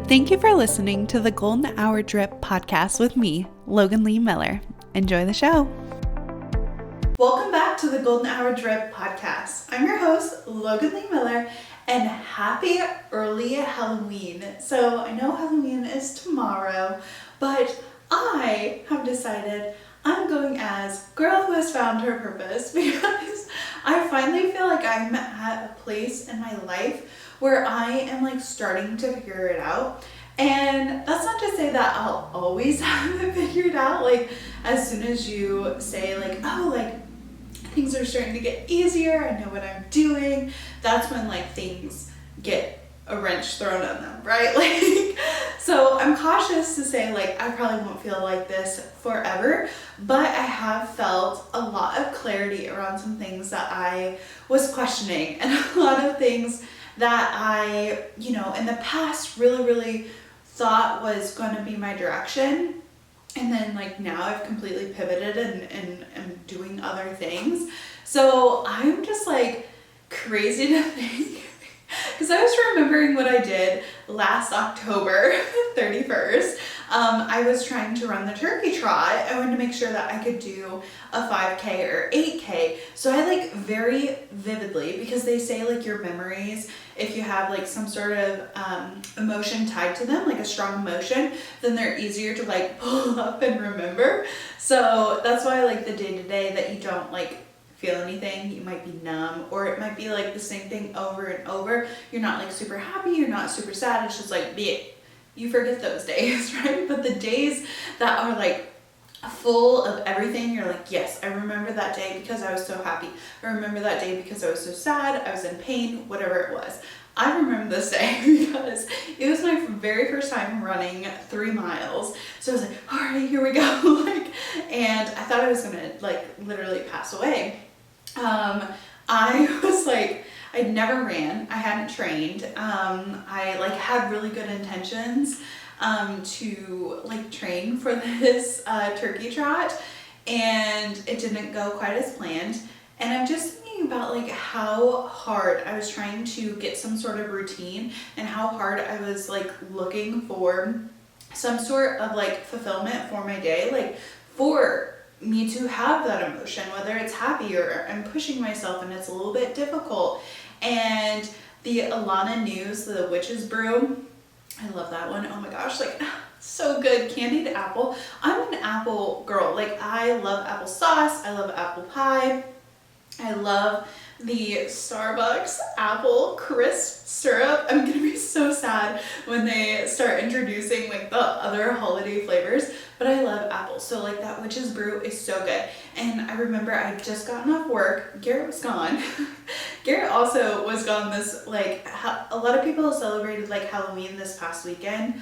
Thank you for listening to the Golden Hour Drip podcast with me, Logan Lee Miller. Enjoy the show. Welcome back to the Golden Hour Drip podcast. I'm your host, Logan Lee Miller, and happy early Halloween. So I know Halloween is tomorrow, but I have decided I'm going as girl who has found her purpose because I finally feel like I'm at a place in my life where I am like starting to figure it out. And that's not to say that I'll always have it figured out. Like as soon as you say like, oh, like things are starting to get easier, I know what I'm doing, that's when like things get a wrench thrown on them, right? Like, so I'm cautious to say like I probably won't feel like this forever, but I have felt a lot of clarity around some things that I was questioning and a lot of things that I, in the past really thought was going to be my direction. And then like now I've completely pivoted and am doing other things. So I'm just like crazy to think because I was remembering what I did last October 31st. I was trying to run the turkey trot. I wanted to make sure that I could do a 5K or 8K. So I like very vividly, because they say like your memories, if you have like some sort of emotion tied to them, like a strong emotion, then they're easier to like pull up and remember. So that's why like the day-to-day that you don't like feel anything, you might be numb, or it might be like the same thing over and over. You're not like super happy, you're not super sad, it's just like bleh. You forget those days, right? But the days that are like full of everything, you're like, yes, I remember that day because I was so happy. I remember that day because I was so sad, I was in pain, whatever it was. I remember this day because it was my very first time running 3 miles. So I was like, all right, here we go. And I thought I was gonna like literally pass away. I was like, I'd never ran, I hadn't trained. I like had really good intentions to like train for this turkey trot, and it didn't go quite as planned. And I'm just thinking about like how hard I was trying to get some sort of routine and how hard I was like looking for some sort of like fulfillment for my day, like for me to have that emotion, whether it's happy or I'm pushing myself and it's a little bit difficult. And the Alana News, the Witch's Brew, I love that one. Oh my gosh, like so good. Candied apple. I'm an apple girl. Like I love applesauce. I love apple pie. I love the Starbucks apple crisp syrup. I'm gonna be so sad when they start introducing like the other holiday flavors, but I love apples. So like that Witch's Brew is so good. And I remember I'd just gotten off work. Garrett was gone. Garrett also was gone this, like a lot of people celebrated like Halloween this past weekend.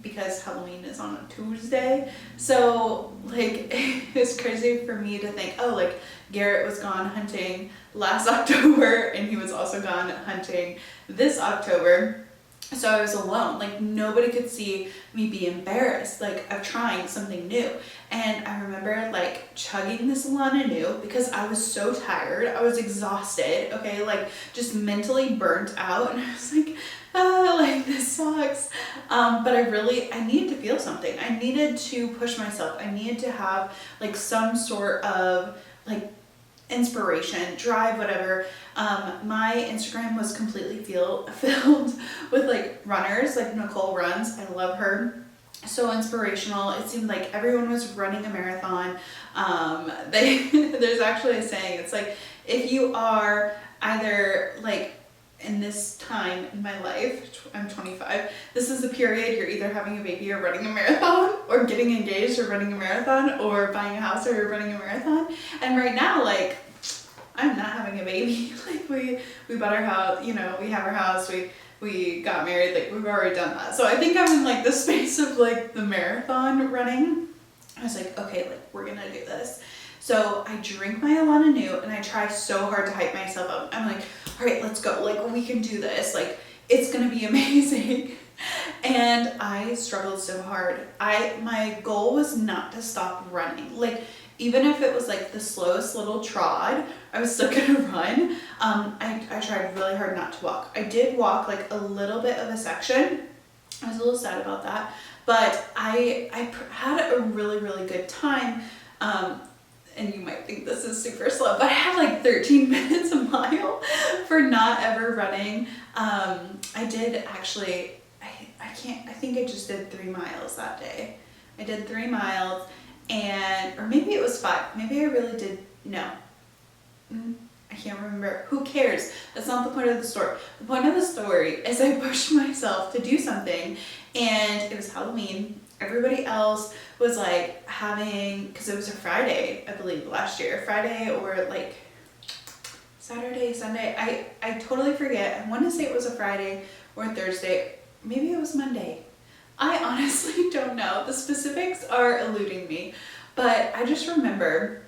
Because Halloween is on a Tuesday. So like it's crazy for me to think, oh, like Garrett was gone hunting last October and he was also gone hunting this October. So I was alone, like nobody could see me be embarrassed, like of trying something new. And I remember like chugging this Alana New because I was so tired, I was exhausted, okay, like just mentally burnt out. And I was like, like this sucks. But I needed to feel something. I needed to push myself. I needed to have like some sort of like inspiration, drive, whatever. My Instagram was completely filled with like runners, like Nicole runs. I love her. So inspirational. It seemed like everyone was running a marathon. There's actually a saying, it's like, if you are either like in this time in my life, I'm 25, this is the period you're either having a baby or running a marathon, or getting engaged or running a marathon, or buying a house or you're running a marathon. And right now, like, I'm not having a baby. Like we bought our house, we have our house, we got married, like we've already done that. So I think I'm in like the space of like the marathon running. I was like, okay, like we're gonna do this. So I drink my Alana New and I try so hard to hype myself up. I'm like, all right, let's go. Like we can do this. Like it's gonna be amazing. And I struggled so hard. My goal was not to stop running. Like even if it was like the slowest little trot, I was still gonna run. I tried really hard not to walk. I did walk like a little bit of a section, I was a little sad about that, but I had a really, really good time. And you might think this is super slow, but I had like 13 minutes a mile for not ever running. I did actually, I think I just did 3 miles that day. I did 3 miles or maybe it was 5. Maybe I really did, no. I can't remember. Who cares? That's not the point of the story. The point of the story is I pushed myself to do something, and it was Halloween. Everybody else was like having, because it was a Friday, I believe, last year. Friday or like Saturday, Sunday. I totally forget. I want to say it was a Friday or Thursday. Maybe it was Monday. I honestly don't know. The specifics are eluding me. But I just remember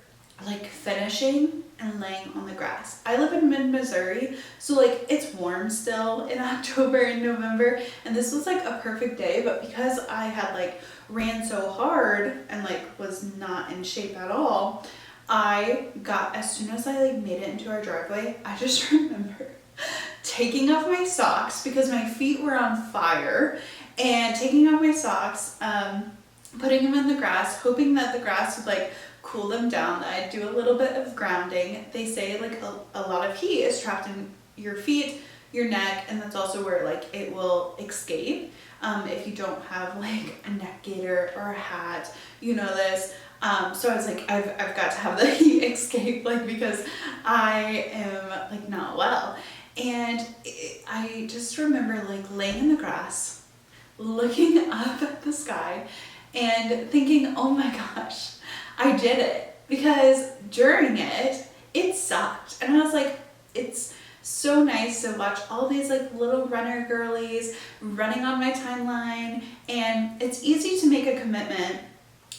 like finishing and laying on the grass. I live in mid-Missouri, so like it's warm still in October and November, and this was like a perfect day, but because I had like ran so hard and like was not in shape at all, as soon as I like made it into our driveway, I just remember taking off my socks because my feet were on fire, and taking off my socks, putting them in the grass, hoping that the grass would like cool them down, that I'd do a little bit of grounding. They say like a lot of heat is trapped in your feet, your neck, and that's also where like it will escape if you don't have like a neck gaiter or a hat, you know this. So I was like, I've got to have the heat escape, like, because I am like not well. And I just remember like laying in the grass, looking up at the sky and thinking, oh my gosh, I did it. Because during it sucked. And I was like, it's so nice to watch all these like little runner girlies running on my timeline. And it's easy to make a commitment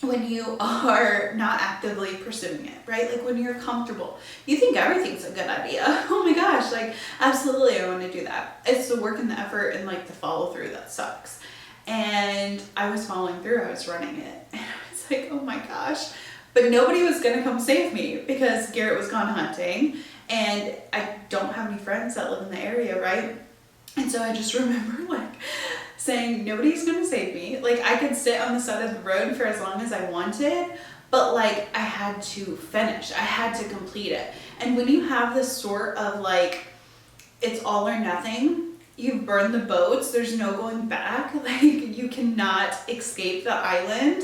when you are not actively pursuing it, right? Like when you're comfortable, you think everything's a good idea. Oh my gosh, like absolutely I want to do that. It's the work and the effort and like the follow through that sucks. And I was following through, I was running it, and I was like, oh my gosh. But nobody was gonna come save me because Garrett was gone hunting, and I don't have any friends that live in the area, right? And so I just remember like saying, nobody's gonna save me. Like I could sit on the side of the road for as long as I wanted, but like I had to finish, I had to complete it. And when you have this sort of like, it's all or nothing, you burn the boats, there's no going back, like you cannot escape the island.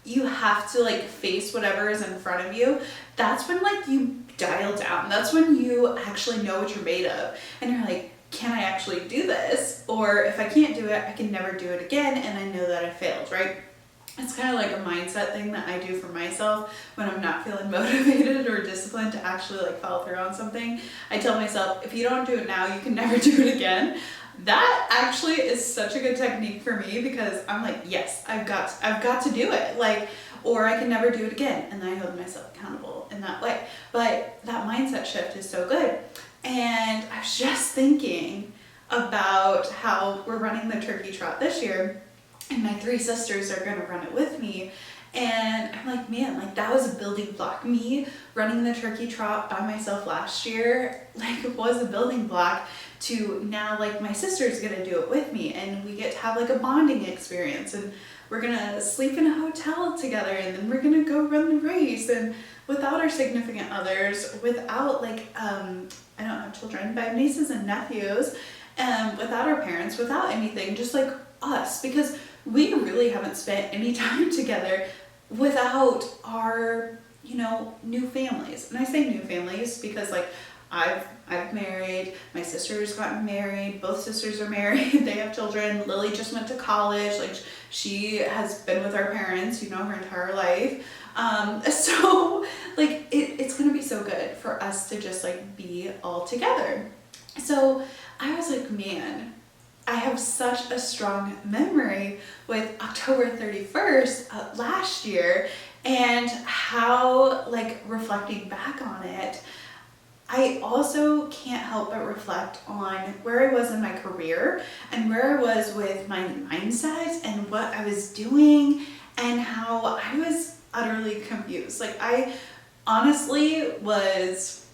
You have to like face whatever is in front of you. That's when like you dial down. That's when you actually know what you're made of. And you're like, can I actually do this? Or if I can't do it, I can never do it again, and I know that I failed, right? It's kind of like a mindset thing that I do for myself when I'm not feeling motivated or disciplined to actually like follow through on something. I tell myself, if you don't do it now, you can never do it again. That actually is such a good technique for me, because I'm like, yes, I've got to do it. Like, or I can never do it again. And then I hold myself accountable in that way. But that mindset shift is so good. And I was just thinking about how we're running the turkey trot this year, and my 3 sisters are going to run it with me. And I'm like, man, like that was a building block. Me running the turkey trot by myself last year, like it was a building block to now like my sister's going to do it with me, and we get to have like a bonding experience, and we're going to sleep in a hotel together, and then we're going to go run the race, and without our significant others, without like, I don't have children, but I have nieces and nephews, without our parents, without anything, just like us, because we really haven't spent any time together without our, you know, new families. And I say new families because like I've married, my sister's gotten married, both sisters are married, they have children. Lily just went to college, like she has been with our parents, you know, her entire life. So like it's gonna be so good for us to just like be all together. So I was like, man, I have such a strong memory with October 31st last year, and how like reflecting back on it, I also can't help but reflect on where I was in my career and where I was with my mindset and what I was doing, and how I was utterly confused. Like I honestly was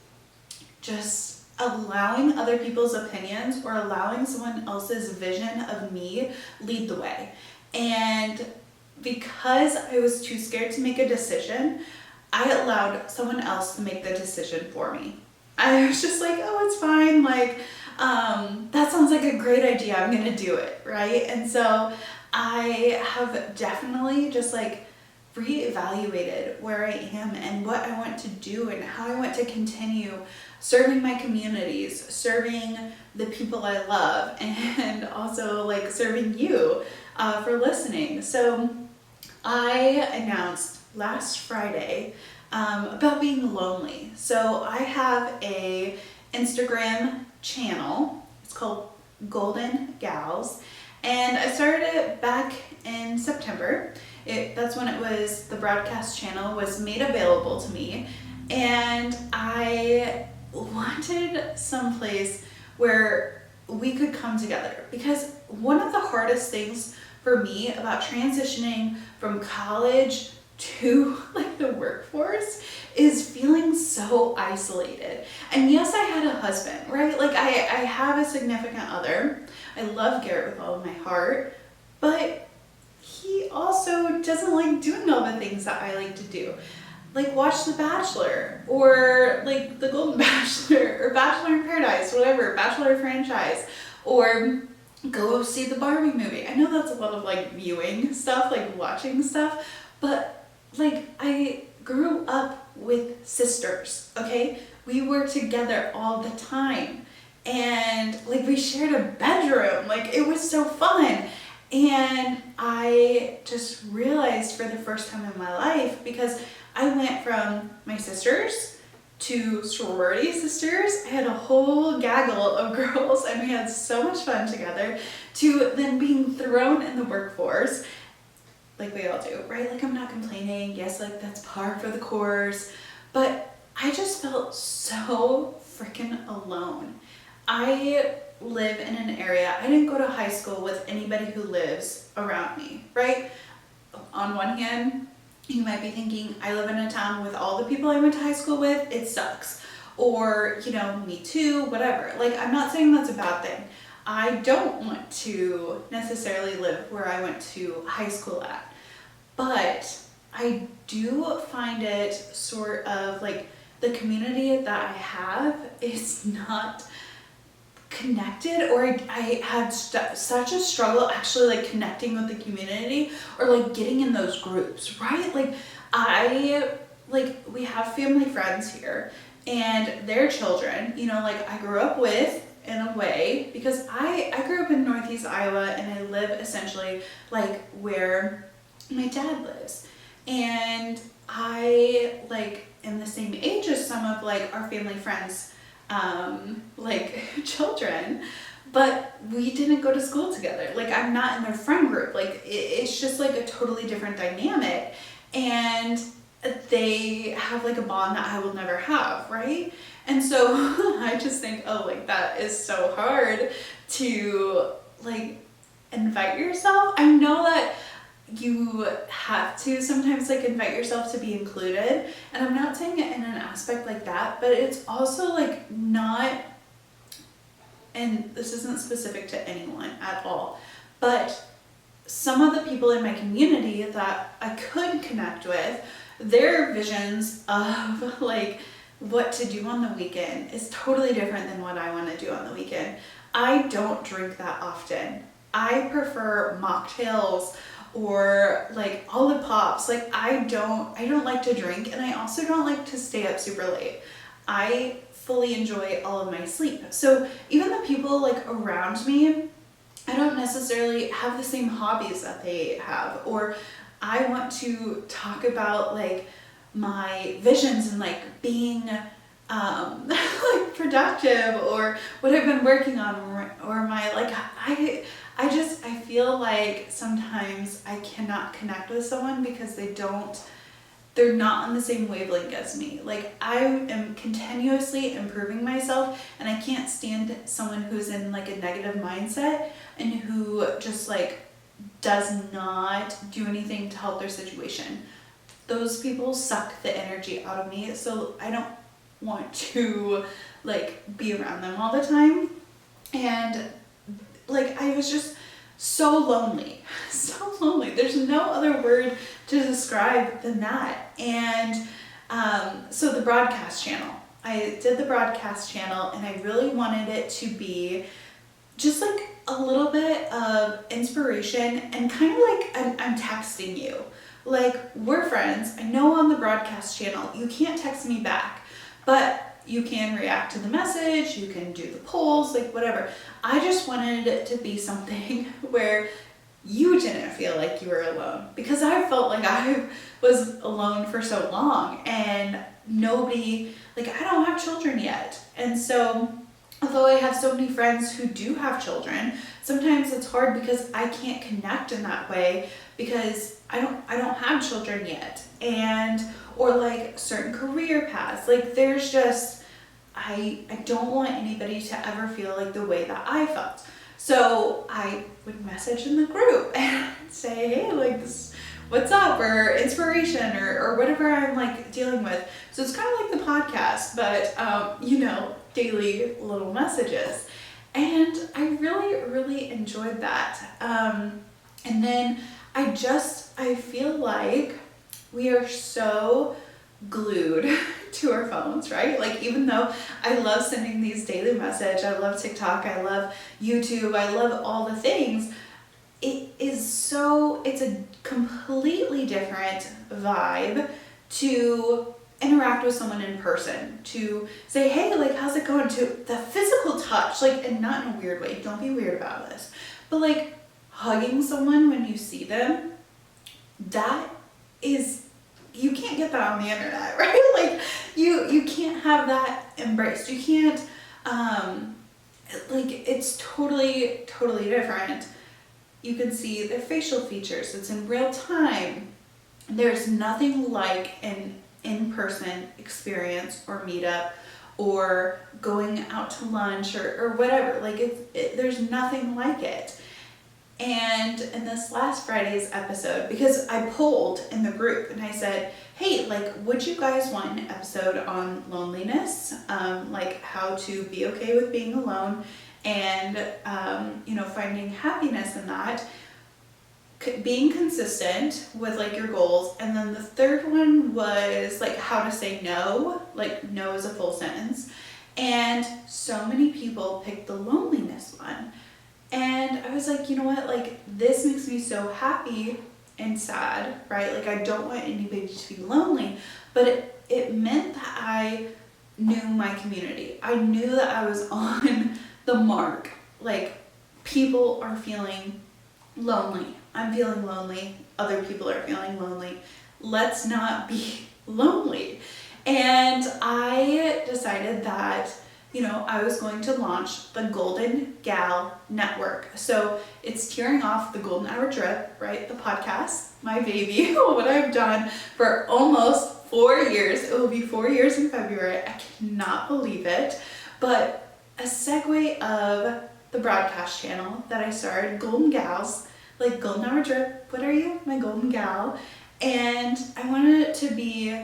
just allowing other people's opinions or allowing someone else's vision of me lead the way. And because I was too scared to make a decision, I allowed someone else to make the decision for me. I was just like, oh, it's fine. Like, that sounds like a great idea. I'm going to do it. Right. And so I have definitely just like reevaluated where I am and what I want to do and how I want to continue serving my communities, serving the people I love, and also like serving you for listening. So I announced last Friday about being lonely. So I have a Instagram channel. It's called Golden Gals, and I started it back in September. That's when the broadcast channel was made available to me, and I wanted someplace where we could come together, because one of the hardest things for me about transitioning from college to like the workforce is feeling so isolated. And yes, I had a husband, right? Like I have a significant other. I love Garrett with all of my heart, but he also doesn't like doing all the things that I like to do. Like watch The Bachelor, or like The Golden Bachelor, or Bachelor in Paradise, whatever, Bachelor franchise, or go see the Barbie movie. I know that's a lot of like viewing stuff, like watching stuff, but like I grew up with sisters, okay? We were together all the time, and like we shared a bedroom, like it was so fun. And I just realized for the first time in my life, because I went from my sisters to sorority sisters, I had a whole gaggle of girls and we had so much fun together, to then being thrown in the workforce, like we all do, right? Like I'm not complaining, yes, like that's par for the course, but I just felt so freaking alone. I live in an area, I didn't go to high school with anybody who lives around me, right? On one hand, you might be thinking, I live in a town with all the people I went to high school with, it sucks. Or, you know, me too, whatever. Like, I'm not saying that's a bad thing. I don't want to necessarily live where I went to high school at. But I do find it sort of like the community that I have is not connected, or I had such a struggle actually like connecting with the community or like getting in those groups, right? Like we have family friends here and their children, you know, like I grew up with in a way, because I grew up in Northeast Iowa and I live essentially like where my dad lives, and I like am the same age as some of like our family friends like children, but we didn't go to school together. Like I'm not in their friend group. Like it's just like a totally different dynamic, and they have like a bond that I will never have, right? And so I just think, oh, like that is so hard to like invite yourself. I know that you have to sometimes like invite yourself to be included, and I'm not saying it in an aspect like that, but it's also like not, and this isn't specific to anyone at all, but some of the people in my community that I could connect with, their visions of like what to do on the weekend is totally different than what I want to do on the weekend. I don't drink that often. I prefer mocktails or like Olipops. Like I don't like to drink, and I also don't like to stay up super late. I fully enjoy all of my sleep. So even the people like around me, I don't necessarily have the same hobbies that they have, or I want to talk about like my visions and like being like productive, or what I've been working on, or my like I feel like sometimes I cannot connect with someone because they're not on the same wavelength as me. Like I am continuously improving myself, and I can't stand someone who's in like a negative mindset and who just like does not do anything to help their situation. Those people suck the energy out of me, so I don't want to like be around them all the time. And like I was just so lonely, so lonely. There's no other word to describe than that. And so the broadcast channel, I did the broadcast channel, and I really wanted it to be just like a little bit of inspiration, and kind of like I'm texting you. Like, we're friends. I know on the broadcast channel you can't text me back, but you can react to the message, you can do the polls, like whatever. I just wanted it to be something where you didn't feel like you were alone, because I felt like I was alone for so long, and nobody, like, I don't have children yet. And so although I have so many friends who do have children, sometimes it's hard because I can't connect in that way because I don't have children yet. And or like certain career paths, like there's just, I don't want anybody to ever feel like the way that I felt. So I would message in the group and say, hey, like this, what's up, or inspiration, or whatever I'm like dealing with. So it's kind of like the podcast, but daily little messages. And I really, really enjoyed that. And then I feel like we are so glued to our phones, right? Like, even though I love sending these daily messages, I love TikTok, I love YouTube, I love all the things, it's a completely different vibe to interact with someone in person, to say, hey, like, how's it going, to the physical touch, like, and not in a weird way, don't be weird about this, but like hugging someone when you see them, that is, you can't get that on the internet, right? Like, you can't have that embraced. You can't, like, it's totally, totally different. You can see their facial features. It's in real time. There's nothing like an in-person experience or meetup or going out to lunch or whatever. Like, there's nothing like it. And in this last Friday's episode, because I polled in the group and I said, hey, like, would you guys want an episode on loneliness? Like how to be okay with being alone and, finding happiness in that, being consistent with like your goals. And then the third one was like how to say no, like no is a full sentence. And so many people picked the loneliness one. And I was like, you know what, like, this makes me so happy and sad, right? Like, I don't want anybody to be lonely, but it meant that I knew my community. I knew that I was on the mark. Like, people are feeling lonely. I'm feeling lonely. Other people are feeling lonely. Let's not be lonely. And I decided that I was going to launch the Golden Gal Network. So it's tearing off the Golden Hour Drip, right? The podcast, my baby, what I've done for almost 4 years. It will be 4 years in February. I cannot believe it. But a segue of the broadcast channel that I started, Golden Gals, like Golden Hour Drip, what are you? My Golden Gal. And I wanted it to be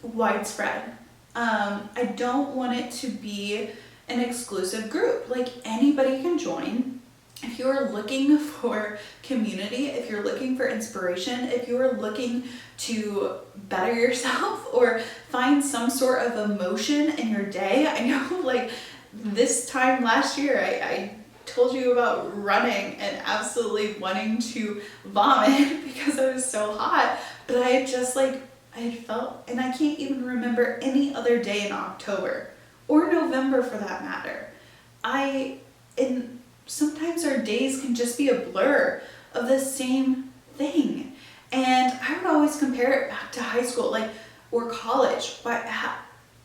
widespread. I don't want it to be an exclusive group. Like, anybody can join. If you're looking for community, if you're looking for inspiration, if you're looking to better yourself or find some sort of emotion in your day. I know, like, this time last year, I told you about running and absolutely wanting to vomit because I was so hot, but I just like, I felt, and I can't even remember any other day in October or November for that matter. And sometimes our days can just be a blur of the same thing. And I would always compare it back to high school, like, or college. But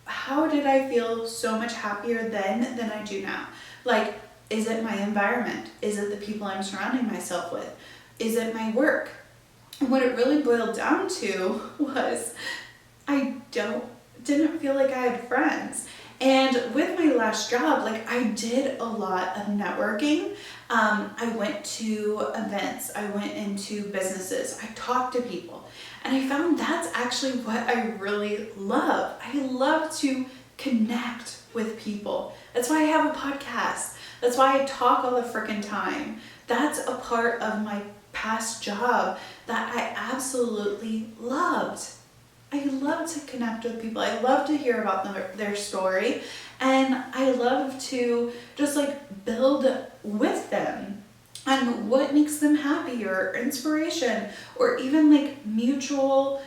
how did I feel so much happier then than I do now? Like, is it my environment? Is it the people I'm surrounding myself with? Is it my work? And what it really boiled down to was I didn't feel like I had friends. And with my last job, like, I did a lot of networking. I went to events, I went into businesses, I talked to people, and I found that's actually what I really love. I love to connect with people. That's why I have a podcast. That's why I talk all the freaking time. That's a part of my past job that I absolutely loved. I love to connect with people. I love to hear about their story, and I love to just like build with them on what makes them happy, or inspiration, or even like mutual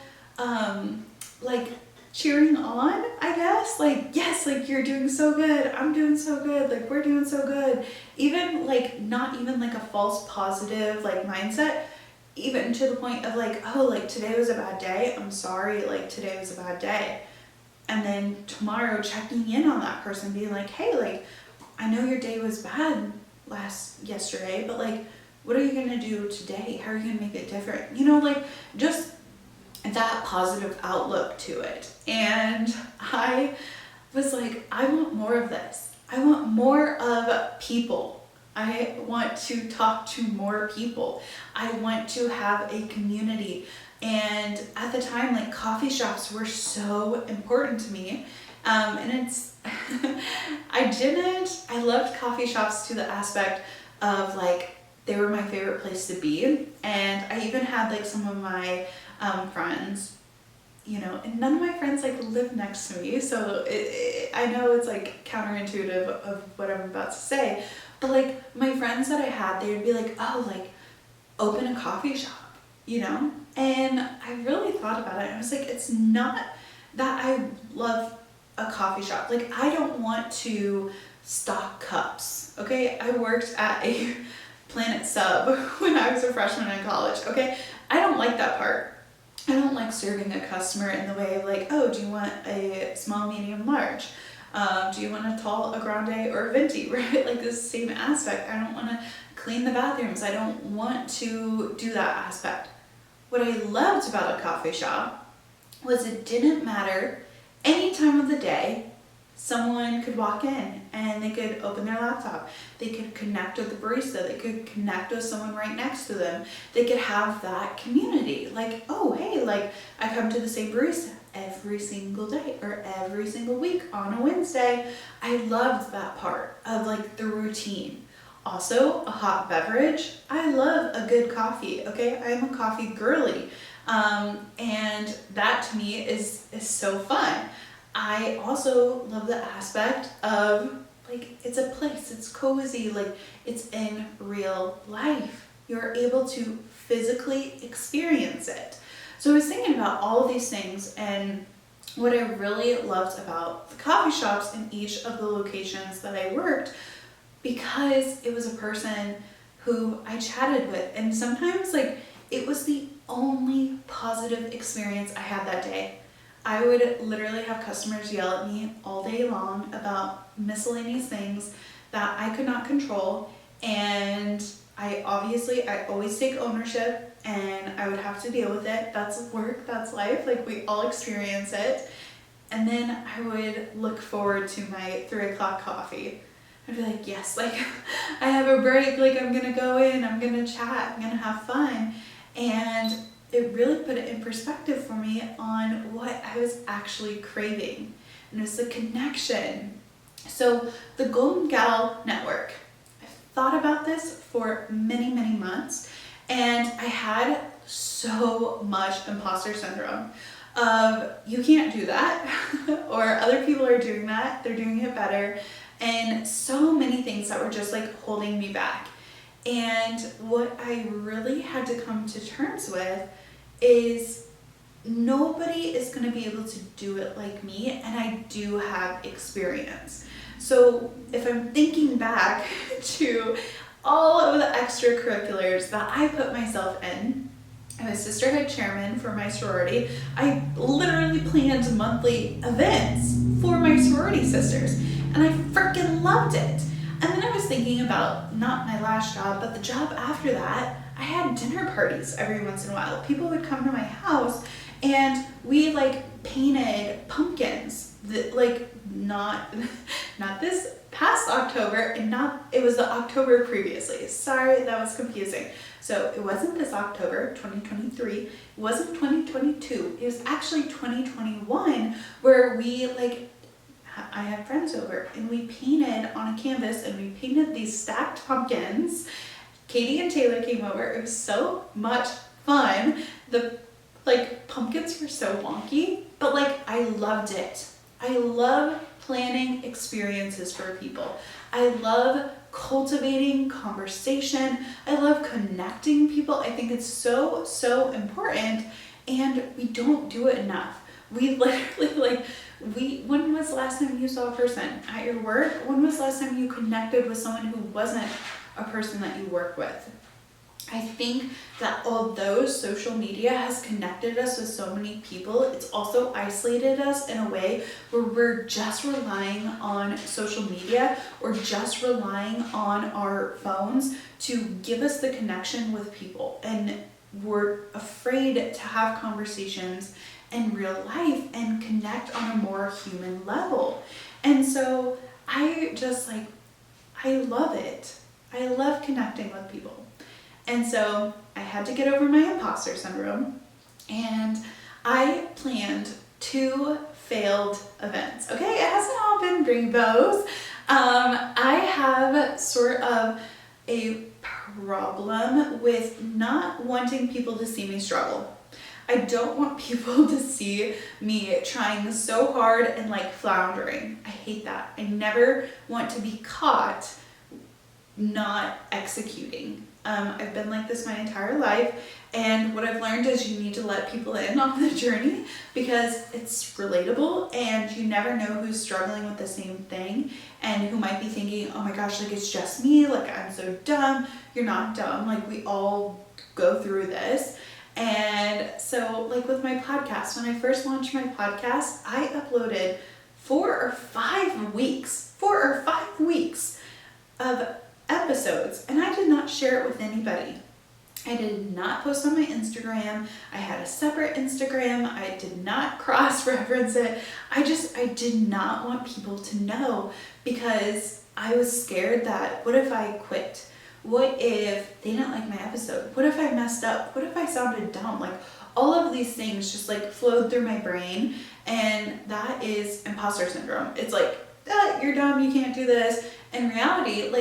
like cheering on, I guess. Like, yes, like you're doing so good, I'm doing so good, like we're doing so good. Even like not even like a false positive like mindset, even to the point of like, oh, like today was a bad day, I'm sorry, like today was a bad day. And then tomorrow checking in on that person, being like, hey, like I know your day was bad yesterday, but like what are you gonna do today? How are you gonna make it different? You know, like just that positive outlook to it. And I was like, I want more of this. I want more of people. I want to talk to more people. I want to have a community. And at the time, like coffee shops were so important to me. And it's, I loved coffee shops to the aspect of like, they were my favorite place to be. And I even had like some of my friends, you know, and none of my friends like live next to me, so I know it's like counterintuitive of what I'm about to say, but like my friends that I had, they would be like, oh, like open a coffee shop, you know. And I really thought about it, and I was like, it's not that I love a coffee shop, like I don't want to stock cups, okay? I worked at a Planet Sub when I was a freshman in college, okay? I don't like that part. I don't like serving a customer in the way of like, oh, do you want a small, medium, large? Do you want a tall, a grande, or a venti, right? Like this same aspect. I don't want to clean the bathrooms. I don't want to do that aspect. What I loved about a coffee shop was it didn't matter any time of the day. Someone could walk in and they could open their laptop. They could connect with the barista. They could connect with someone right next to them. They could have that community. Like, oh, hey, like I come to the same barista every single day or every single week on a Wednesday. I loved that part of like the routine. Also, a hot beverage. I love a good coffee, okay? I'm a coffee girly. And that to me is so fun. I also love the aspect of like, it's a place, it's cozy, like it's in real life. You're able to physically experience it. So I was thinking about all of these things, and what I really loved about the coffee shops in each of the locations that I worked, because it was a person who I chatted with, and sometimes like it was the only positive experience I had that day. I would literally have customers yell at me all day long about miscellaneous things that I could not control, and I always take ownership, and I would have to deal with it. That's work, that's life, like we all experience it. And then I would look forward to my 3 o'clock coffee. I'd be like, yes, like I have a break, like I'm gonna go in, I'm gonna chat, I'm gonna have fun. And it really put it in perspective for me on what I was actually craving. And it was the connection. So the Golden Gal Network, I've thought about this for many, many months, and I had so much imposter syndrome of you can't do that, or other people are doing that, they're doing it better, and so many things that were just like holding me back. And what I really had to come to terms with is nobody is going to be able to do it like me, and I do have experience. So if I'm thinking back to all of the extracurriculars that I put myself in, I was sisterhood chairman for my sorority. I literally planned monthly events for my sorority sisters, and I freaking loved it. And then I was thinking about not my last job, but the job after that. I had dinner parties every once in a while. People would come to my house, and we like painted pumpkins that like not this past October, and it was the October previously. Sorry, that was confusing. So it wasn't this October, 2023. It wasn't 2022. It was actually 2021, where we like I had friends over and we painted on a canvas, and we painted these stacked pumpkins. Katie and Taylor came over. It was so much fun. The pumpkins were so wonky, but I loved it. I love planning experiences for people. I love cultivating conversation. I love connecting people. I think it's so important, and we don't do it enough. We literally when was the last time you saw a person at your work? When was the last time you connected with someone who wasn't a person that you work with? I think that although social media has connected us with so many people, it's also isolated us in a way where we're just relying on social media or just relying on our phones to give us the connection with people. And we're afraid to have conversations in real life and connect on a more human level. And so I love it. I love connecting with people. And so I had to get over my imposter syndrome, and I planned 2 failed events. Okay, it hasn't all been rainbows. I have sort of a problem with not wanting people to see me struggle. I don't want people to see me trying so hard and floundering. I hate that. I never want to be caught not executing. I've been like this my entire life, and what I've learned is you need to let people in on the journey because it's relatable, and you never know who's struggling with the same thing and who might be thinking, oh my gosh, it's just me, I'm so dumb. You're not dumb. We all go through this. And so with my podcast, when I first launched my podcast, I uploaded 4 or 5 weeks of episodes, and I did not share it with anybody. I did not post on my Instagram. I had a separate Instagram. I did not cross-reference it. I did not want people to know because I was scared that what if I quit? What if they didn't like my episode? What if I messed up? What if I sounded dumb? All of these things just flowed through my brain, and that is imposter syndrome. It's you're dumb, you can't do this. In reality,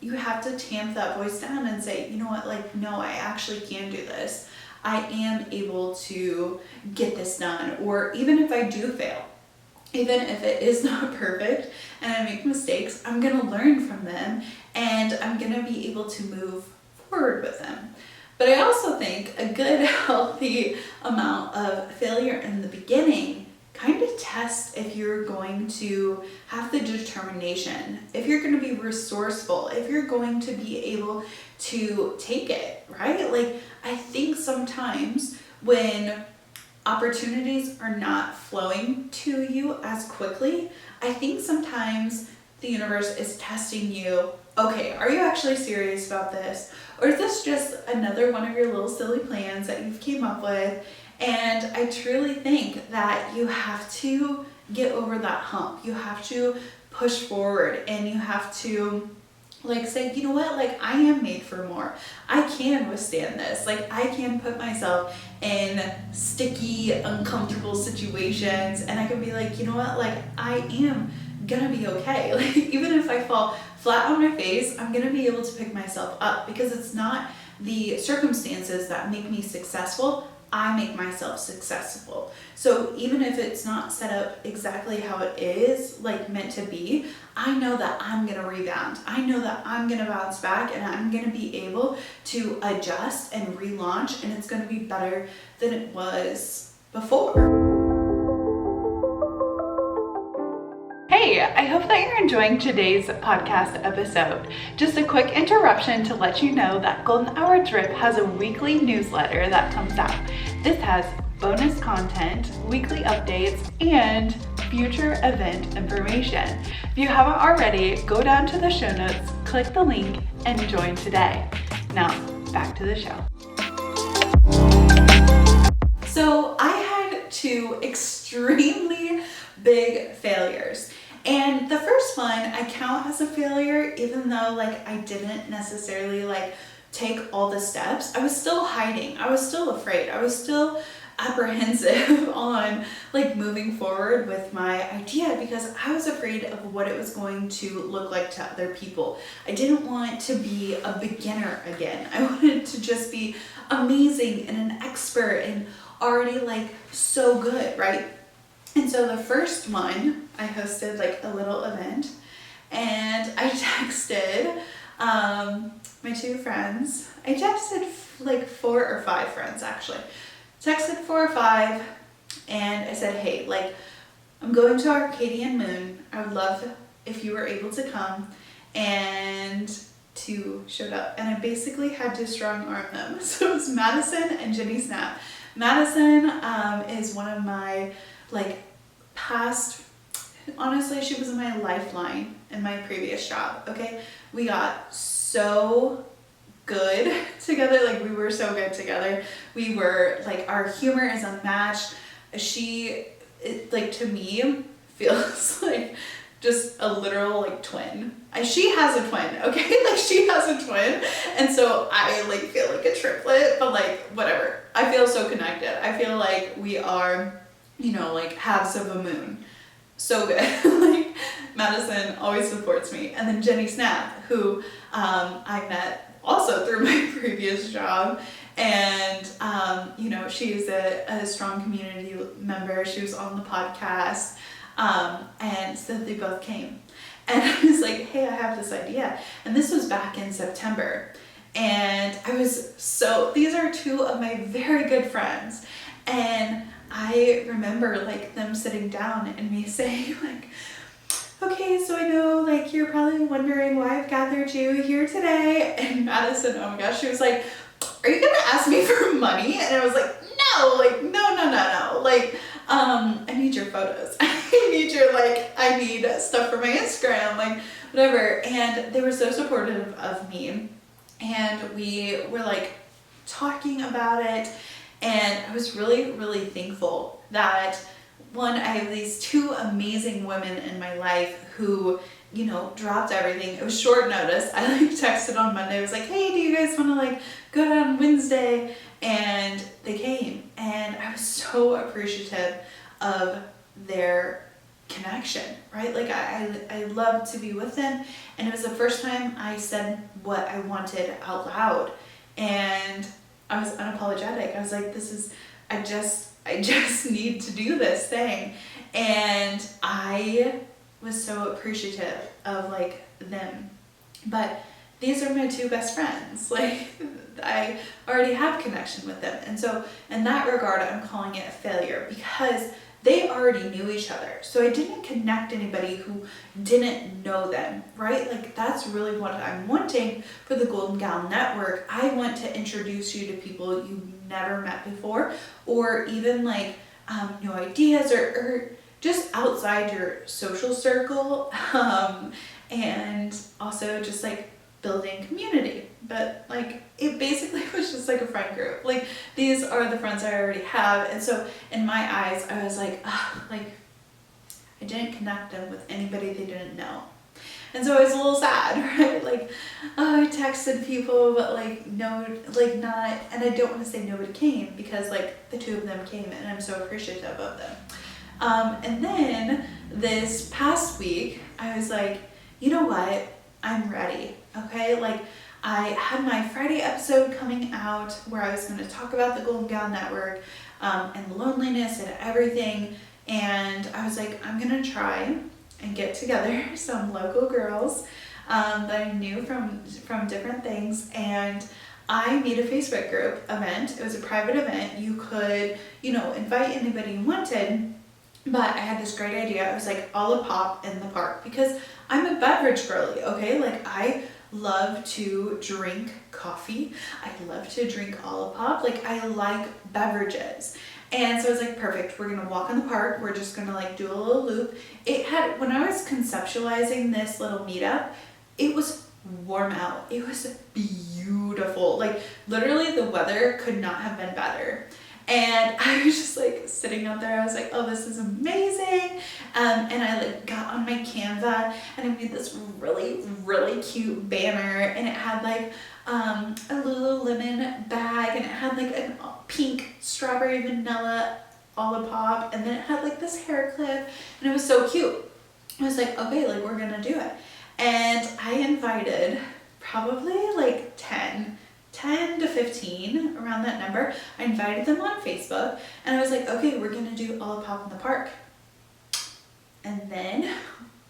you have to tamp that voice down and say, you know what, no, I actually can do this. I am able to get this done. Or even if I do fail, even if it is not perfect and I make mistakes, I'm going to learn from them, and I'm going to be able to move forward with them. But I also think a good, healthy amount of failure in the beginning kind of tests if you're going to have the determination, if you're going to be resourceful, if you're going to be able to take it, right? I think sometimes when opportunities are not flowing to you as quickly, I think sometimes the universe is testing you. Okay, are you actually serious about this? Or is this just another one of your little silly plans that you've came up with? And I truly think that you have to get over that hump. You have to push forward, and you have to say, you know what, I am made for more. I can withstand this. I can put myself in sticky, uncomfortable situations, and I can be you know what, I am gonna be okay. Even if I fall flat on my face, I'm gonna be able to pick myself up, because it's not the circumstances that make me successful. I make myself successful. So even if it's not set up exactly how it is meant to be, I know that I'm gonna rebound. I know that I'm gonna bounce back, and I'm gonna be able to adjust and relaunch, and it's gonna be better than it was before. Hey, I hope that you're enjoying today's podcast episode. Just a quick interruption to let you know that Golden Hour Drip has a weekly newsletter that comes out. This has bonus content, weekly updates, and future event information. If you haven't already, go down to the show notes, click the link, and join today. Now, back to the show. So I had 2 extremely big failures. And the first one I count as a failure, even though I didn't necessarily take all the steps. I was still hiding. I was still afraid. I was still apprehensive on like moving forward with my idea because I was afraid of what it was going to look like to other people. I didn't want to be a beginner again. I wanted to just be amazing and an expert and already like so good, right? And so the first one, I hosted like a little event and I texted my two friends. I texted like 4 or 5 friends actually. Texted 4 or 5 and I said, hey, like I'm going to Arcadian Moon. I would love if you were able to come, and 2 showed up and I basically had to strong arm them. So it was Madison and Jenny Snap. Madison is one of my like past, honestly, she was my lifeline in my previous job, okay? We got so good together, like we were so good together. We were like, our humor is unmatched. She, like to me, feels like just a literal like twin. She has a twin, okay? Like she has a twin. And so I like feel like a triplet, but like whatever. I feel so connected. I feel like we are, you know, like halves of a moon. So good. Like Madison always supports me. And then Jenny Snap, who I met also through my previous job. And, you know, she's a strong community member. She was on the podcast. And so they both came. And I was like, hey, I have this idea. And this was back in September. And I was these are 2 of my very good friends. And I remember like them sitting down and me saying like, okay, so I know like you're probably wondering why I've gathered you here today. And Madison, oh my gosh, she was like, are you gonna ask me for money? And I was like, no, like, no. Like, I need your photos. I need stuff for my Instagram, like whatever. And they were so supportive of me. And we were like talking about it. And I was really, really thankful that one, I have these 2 amazing women in my life who, you know, dropped everything. It was short notice. I like texted on Monday. I was like, hey, do you guys want to like go out on Wednesday? And they came. And I was so appreciative of their connection, right? Like I love to be with them. And it was the first time I said what I wanted out loud. And I was unapologetic. I was like, I just need to do this thing. And I was so appreciative of like them. But these are my 2 best friends. Like I already have connection with them. And so in that regard, I'm calling it a failure because they already knew each other. So I didn't connect anybody who didn't know them, right? Like that's really what I'm wanting for the Golden Gal Network. I want to introduce you to people you've never met before, or even like new ideas or just outside your social circle. And also just like building community. But like it basically was just like a friend group. Like these are the friends I already have. And so in my eyes, I was like, like I didn't connect them with anybody they didn't know. And so I was a little sad, right? Like, I texted people, but like no, like not, and I don't want to say nobody came because like the 2 of them came and I'm so appreciative of them. And then this past week, I was like, you know what? I'm ready. Okay. Like I had my Friday episode coming out where I was going to talk about the Golden Gal Network, and loneliness and everything. And I was like, I'm going to try and get together some local girls, that I knew from different things. And I made a Facebook group event. It was a private event. You could, you know, invite anybody you wanted. But I had this great idea. I was like, Olipop in the park because I'm a beverage girly, okay? Like I love to drink coffee. I love to drink Olipop. Like I like beverages. And so I was like, perfect. We're going to walk in the park. We're just going to like do a little loop. It had, when I was conceptualizing this little meetup, it was warm out. It was beautiful. Like literally the weather could not have been better. And I was just like sitting out there. I was like, oh, this is amazing. And I like got on my Canva and I made this really, really cute banner, and it had like a Lululemon bag, and it had like a pink strawberry vanilla Olipop, and then it had like this hair clip, and it was so cute. I was like, okay, like we're gonna do it. And I invited probably like 10 to 15, around that number. I invited them on Facebook, and I was like, okay, we're gonna do Olipop in the park. And then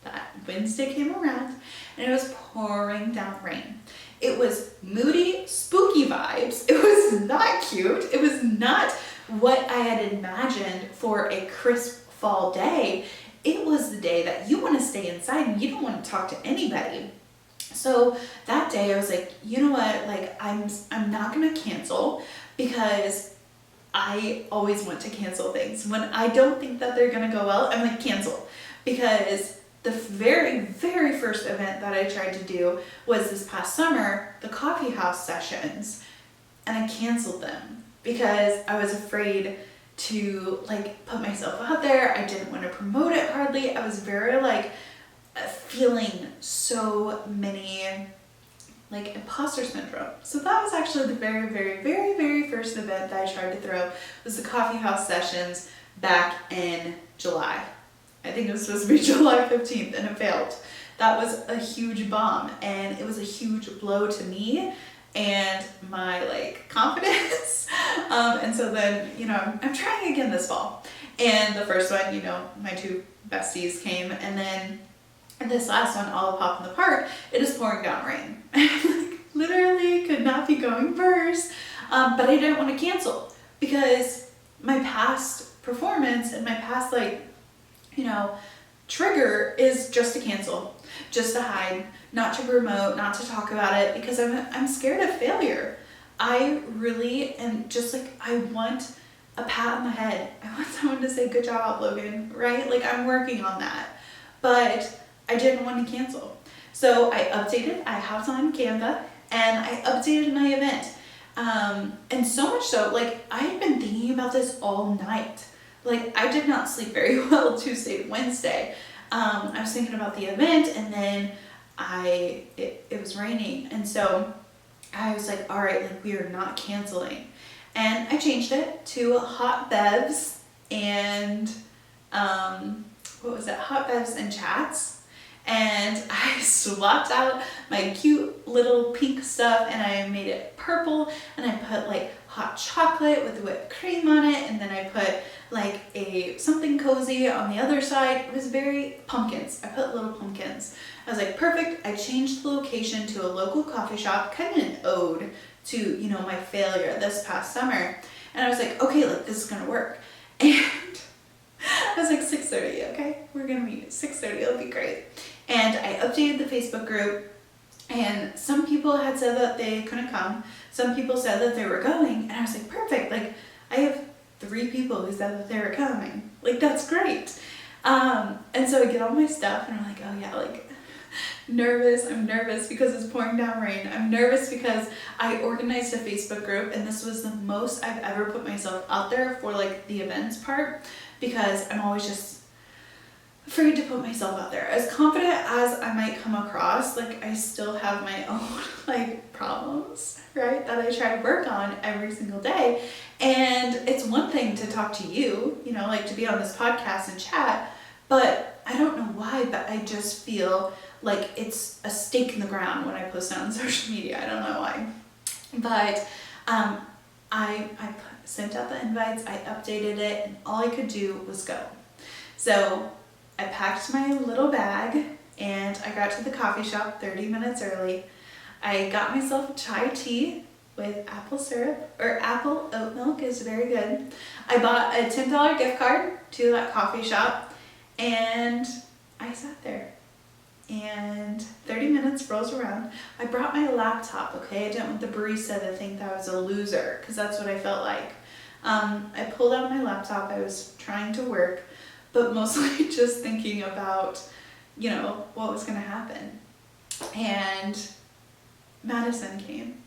that Wednesday came around, and it was pouring down rain. It was moody, spooky vibes. It was not cute. It was not what I had imagined for a crisp fall day. It was the day that you want to stay inside and you don't want to talk to anybody. So that day I was like, you know what, like I'm not going to cancel, because I always want to cancel things. When I don't think that they're going to go well, I'm like, cancel. Because the very, very first event that I tried to do was this past summer, the coffee house sessions, and I canceled them because I was afraid to like put myself out there. I didn't want to promote it hardly. I was very like feeling so many like imposter syndrome. So that was actually the very, very, very, very first event that I tried to throw, was the coffee house sessions back in July. I think it was supposed to be July 15th, and it failed. That was a huge bomb, and it was a huge blow to me and my like confidence. And so then, you know, I'm trying again this fall. And the first one, you know, my two besties came, and then this last one, Olipop in the park, it is pouring down rain. Like literally could not be going worse. But I didn't want to cancel, because my past performance and my past like, you know, trigger is just to cancel, just to hide, not to promote, not to talk about it, because I'm scared of failure. I really am just like, I want a pat on the head. I want someone to say, good job, Logan, right? Like I'm working on that, but I didn't want to cancel. So I hopped on Canva and I updated my event. And so much so, like I had been thinking about this all night. Like I did not sleep very well Tuesday to Wednesday. I was thinking about the event, and then it was raining. And so I was like, all right, like we are not canceling. And I changed it to hot bevs and, hot bevs and chats. And I swapped out my cute little pink stuff, and I made it purple, and I put like hot chocolate with whipped cream on it, and then I put like something cozy on the other side. It was very pumpkins. I put little pumpkins. I was like, perfect. I changed the location to a local coffee shop, kind of an ode to, you know, my failure this past summer. And I was like, okay, like this is gonna work. And I was like, 6:30, okay? We're gonna meet at 6:30, it'll be great. And I updated the Facebook group, and some people had said that they couldn't come. Some people said that they were going, and I was like, perfect. Like I have 3 people who said that they were coming. Like that's great. And so I get all my stuff, and I'm like, oh yeah, like nervous. I'm nervous because it's pouring down rain. I'm nervous because I organized a Facebook group, and this was the most I've ever put myself out there for like the events part, because I'm always just afraid to put myself out there. As confident as I might come across, like I still have my own like problems, right, that I try to work on every single day. And it's one thing to talk to you, you know, like to be on this podcast and chat, but I don't know why, but I just feel like it's a stake in the ground when I post it on social media. I don't know why. But I sent out the invites, I updated it, and all I could do was go. So I packed my little bag, and I got to the coffee shop 30 minutes early. I got myself a chai tea with apple syrup, or apple oat milk is very good. I bought a $10 gift card to that coffee shop, and I sat there. And 30 minutes rolls around. I brought my laptop, okay? I didn't want the barista to think that I was a loser, because that's what I felt like. I pulled out my laptop. I was trying to work, but mostly just thinking about, you know, what was going to happen. And Madison came.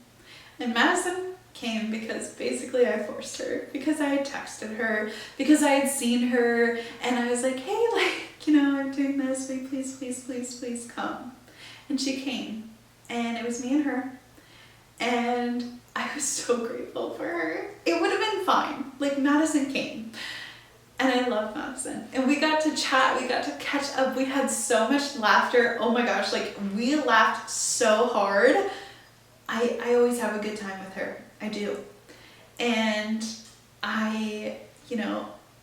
And Madison came because basically I forced her, because I had texted her, because I had seen her, and I was like, hey, like, you know, I'm doing this, will you please come? And she came, and it was me and her, And I was so grateful for her. It would have been fine. Like, Madison came. And I love Madison. And we got to chat, we got to catch up, we had so much laughter. Oh my gosh, like, we laughed so hard. I always have a good time with her. I do. And I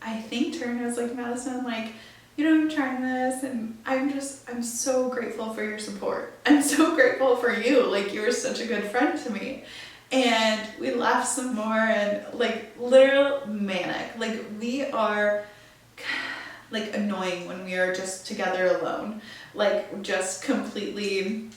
thanked her and I was like, Madison, like, I'm trying this and I'm so grateful for your support. I'm so grateful for you. Like, you were such a good friend to me. And we laughed some more and like literal manic. Like, we are like annoying when we are just together alone. Like, just completely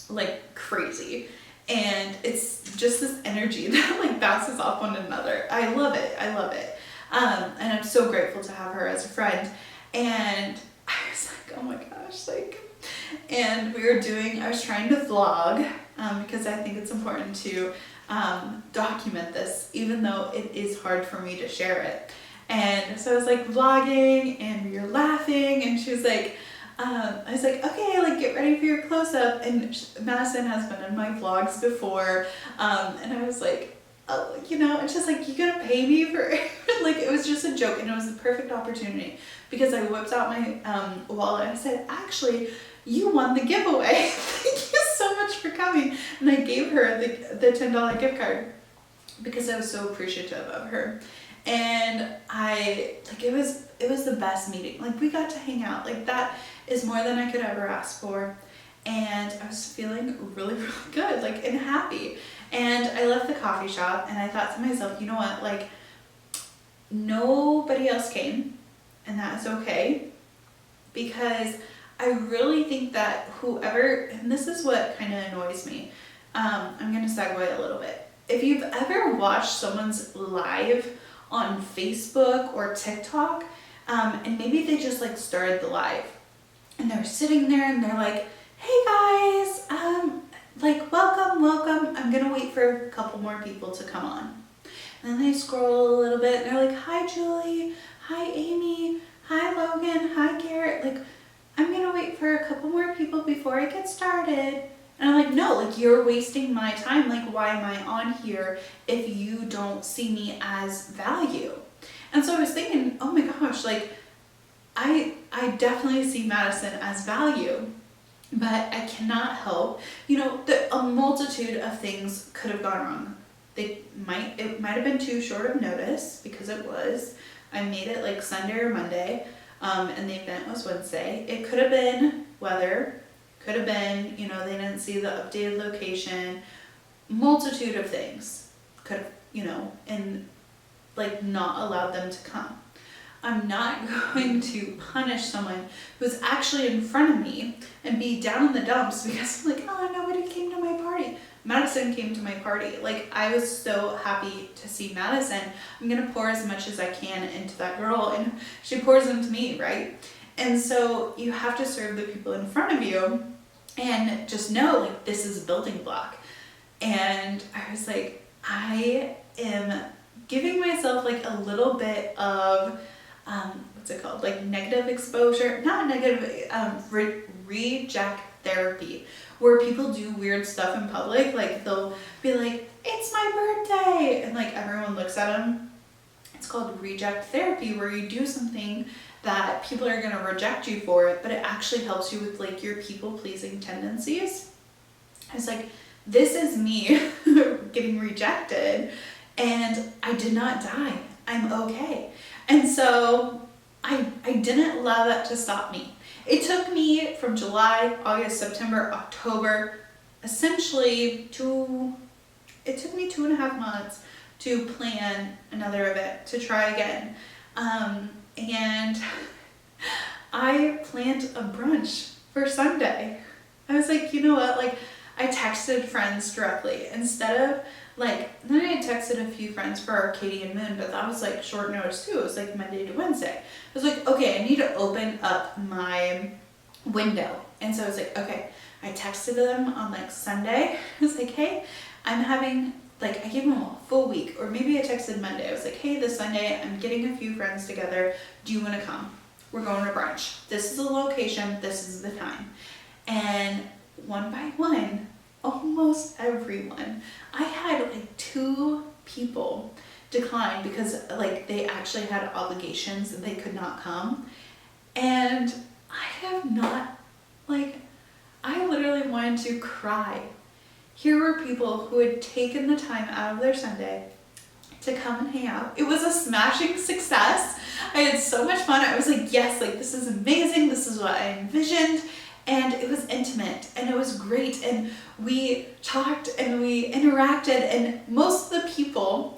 like crazy. And it's just this energy that like bounces off one another. I love it. I love it. And I'm so grateful to have her as a friend. And I was like, oh my gosh, like, and I was trying to vlog, because I think it's important to document this, even though it is hard for me to share it. And so I was like vlogging and we were laughing and she was like, I was like, okay, like, get ready for your close-up. And Madison has been in my vlogs before. And I was like, oh, it's just like, you gonna pay me for it? Like, it was just a joke and it was the perfect opportunity because I whipped out my wallet and I said, actually, you won the giveaway. Thank you so much for coming. And I gave her the $10 gift card because I was so appreciative of her. And it was the best meeting. Like, we got to hang out. Like, that is more than I could ever ask for. And I was feeling really, really good, like, and happy. And I left the coffee shop and I thought to myself, you know what, like, nobody else came and that is okay, because I really think that whoever, and this is what kind of annoys me, I'm going to segue a little bit. If you've ever watched someone's live on Facebook or TikTok, and maybe they just like started the live and they're sitting there and they're like, hey guys, like, welcome. I'm gonna wait for a couple more people to come on. And then they scroll a little bit and they're like, hi Julie, hi Amy, hi Logan, hi Garrett. Like, I'm gonna wait for a couple more people before I get started. And I'm like, no, like, you're wasting my time. Like, why am I on here if you don't see me as value? And so I was thinking, oh my gosh, like, I definitely see Madison as value, but I cannot help, a multitude of things could have gone wrong. It might have been too short of notice because it was. I made it like Sunday or Monday, and the event was Wednesday. It could have been weather. Could have been, they didn't see the updated location, multitude of things could have, and like not allowed them to come. I'm not going to punish someone who's actually in front of me and be down in the dumps because I'm like, oh, nobody came to my party. Madison came to my party. Like, I was so happy to see Madison. I'm going to pour as much as I can into that girl and she pours into me, right? And so you have to serve the people in front of you and just know, like, this is a building block. And I was like, I am giving myself like a little bit of, what's it called? Like negative exposure, not negative, reject therapy, where people do weird stuff in public. Like, they'll be like, it's my birthday. And like, everyone looks at them. It's called reject therapy, where you do something that people are going to reject you for it, but it actually helps you with like your people pleasing tendencies. It's like, this is me getting rejected and I did not die. I'm okay. And so I didn't allow that to stop me. It took me from July, August, September, October, essentially it took me 2.5 months to plan another event, to try again. And I planned a brunch for Sunday. I was like, you know what, like, I texted friends directly instead of like, then I texted a few friends for Arcadian Moon, but that was like short notice too. It was like Monday to Wednesday. I was like, okay, I need to open up my window. And so I was like, okay, I texted them on like Sunday. I was like, hey, I'm having, like, I gave them a full week, or maybe I texted Monday. I was like, hey, this Sunday, I'm getting a few friends together. Do you want to come? We're going to brunch. This is the location. This is the time. And one by one, almost everyone. I had like 2 people decline because like they actually had obligations and they could not come. And I have not, like, I literally wanted to cry. Here were people who had taken the time out of their Sunday to come and hang out. It was a smashing success. I had so much fun. I was like, yes, like this is amazing. This is what I envisioned. And it was intimate and it was great. And we talked and we interacted, and most of the people